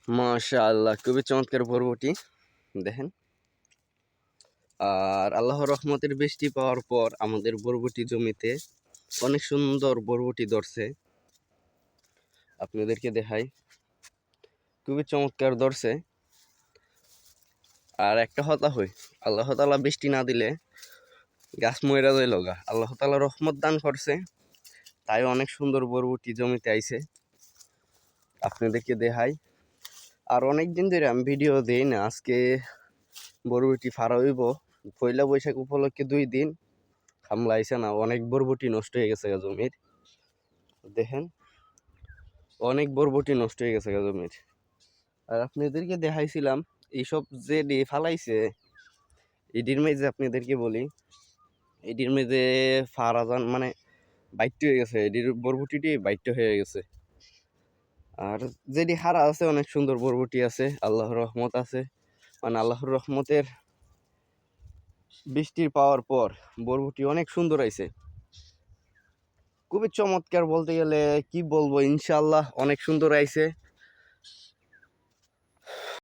মাশাআল্লাহ, খুবই চমৎকার বরবটি দেখেন। আর আল্লাহর রহমতের বৃষ্টি পাওয়ার পর আমাদের বরবটি জমিতে অনেক সুন্দর বরবটি ধরছে। আপনাদেরকে দেখাই, খুবই চমৎকার ধরছে। আর একটা কথা হই, আল্লাহ তাআলা বৃষ্টি না দিলে গাছ মইরা যাইল গা। আল্লাহ তাআলা রহমত দান করছে, তাই অনেক সুন্দর বরবটি জমিতে আইছে। আপনাদেরকে দেখাই। আর অনেক দিন ধরে আমি ভিডিও দেই না, আজকে বরবটি ফাড়া হইব। পয়লা বৈশাখ উপলক্ষে 2 দিন খামলা আইছে না, অনেক বরবটি নষ্ট হয়ে গেছে জমির। দেখেন, অনেক বরবটি নষ্ট হয়ে গেছে জমির। আর আপনাদেরকে দেখাইছিলাম এইসব যে দিয়ে ফালাইছে এটির মেঝে, আপনাদেরকে বলি এটির মেঝে ফাড়া যান মানে বাইট্য হয়ে গেছে, এটির বরবটিটি বাইট্য হয়ে গেছে। আর যেটি হারা আছে অনেক সুন্দর বরবটি আছে, আল্লাহর রহমত আছে। মানে আল্লাহর রহমতের বৃষ্টির পাওয়ার পর বরবটি অনেক সুন্দর আইছে, খুবই চমৎকার বলতে গেলে কি বলবো। ইনশাআল্লাহ অনেক সুন্দর আইছে।